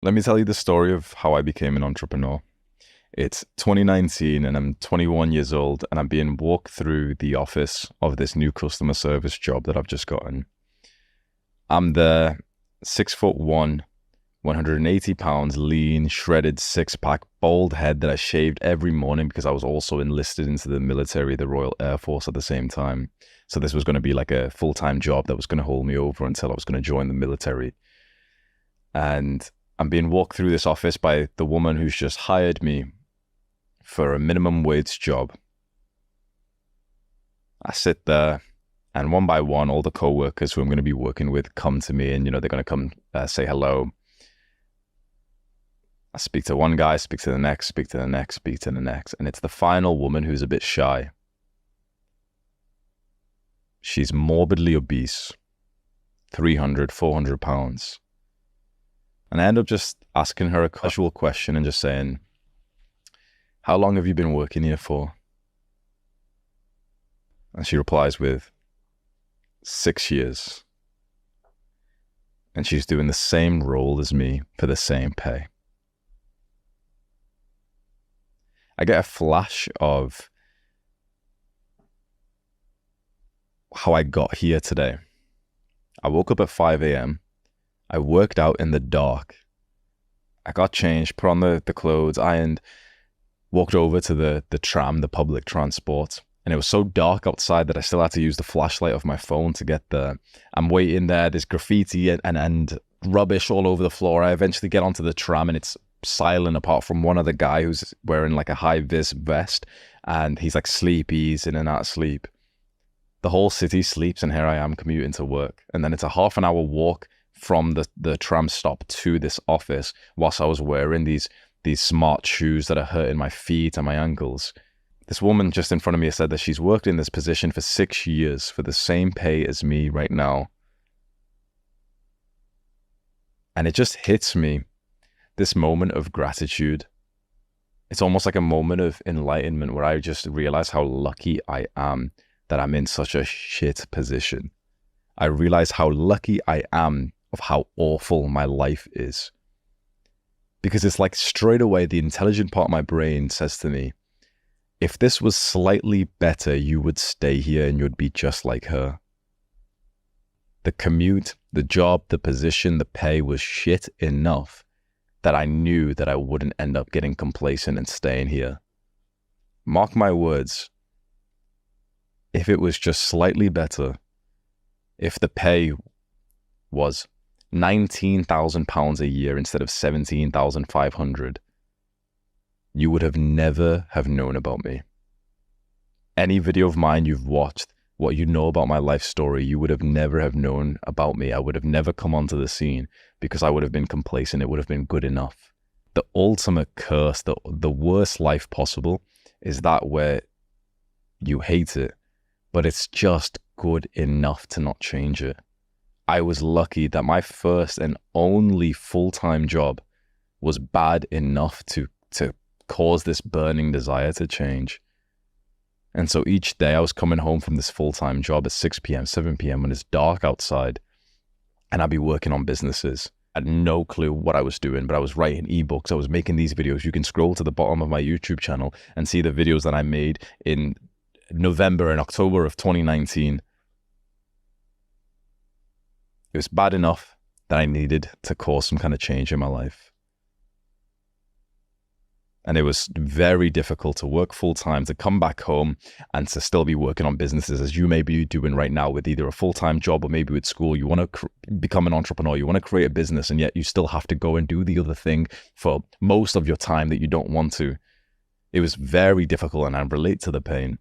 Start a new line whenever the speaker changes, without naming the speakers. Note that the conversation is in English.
Let me tell you the story of how I became an entrepreneur. It's 2019 and I'm 21 years old and I'm being walked through the office of this new customer service job that I've just gotten. I'm the 6'1", 180 pounds, lean, shredded, six-pack, bald head that I shaved every morning because I was also enlisted into the military, the Royal Air Force at the same time. So this was going to be like a full-time job that was going to hold me over until I was going to join the military. And I'm being walked through this office by the woman who's just hired me for a minimum wage job. I sit there and one by one, all the co-workers who I'm going to be working with come to me and, they're going to come say hello. I speak to one guy, speak to the next, speak to the next, speak to the next. And it's the final woman who's a bit shy. She's morbidly obese, 300, 400 pounds. And I end up just asking her a casual question and just saying, how long have you been working here for? And she replies with 6 years. And she's doing the same role as me for the same pay. I get a flash of how I got here today. I woke up at 5 a.m. I worked out in the dark. I got changed, put on the clothes, ironed, walked over to the tram, the public transport. And it was so dark outside that I still had to use the flashlight of my phone to get there. I'm waiting there, there's graffiti and rubbish all over the floor. I eventually get onto the tram and it's silent apart from one other guy who's wearing like a high-vis vest. And he's like sleepy, he's in and out of sleep. The whole city sleeps and here I am commuting to work. And then it's a half an hour walk from the tram stop to this office whilst I was wearing these smart shoes that are hurting my feet and my ankles. This woman just in front of me said that she's worked in this position for 6 years for the same pay as me right now. And it just hits me, this moment of gratitude. It's almost like a moment of enlightenment where I just realize how lucky I am that I'm in such a shit position. I realize how lucky I am of how awful my life is. Because it's like straight away the intelligent part of my brain says to me, if this was slightly better, you would stay here and you'd be just like her. The commute, the job, the position, the pay was shit enough that I knew that I wouldn't end up getting complacent and staying here. Mark my words, if it was just slightly better, if the pay was £19,000 a year instead of 17,500, you would have never have known about me. Any video of mine you've watched, what you know about my life story, you would have never have known about me. I would have never come onto the scene because I would have been complacent. It would have been good enough. The ultimate curse, the worst life possible is that where you hate it, but it's just good enough to not change it. I was lucky that my first and only full-time job was bad enough to cause this burning desire to change. And so each day I was coming home from this full-time job at 6 p.m., 7 p.m. when it's dark outside, and I'd be working on businesses. I had no clue what I was doing, but I was writing ebooks. I was making these videos. You can scroll to the bottom of my YouTube channel and see the videos that I made in November and October of 2019. It was bad enough that I needed to cause some kind of change in my life. And it was very difficult to work full-time, to come back home and to still be working on businesses as you may be doing right now with either a full-time job or maybe with school. You want to become an entrepreneur, you want to create a business, and yet you still have to go and do the other thing for most of your time that you don't want to. It was very difficult and I relate to the pain.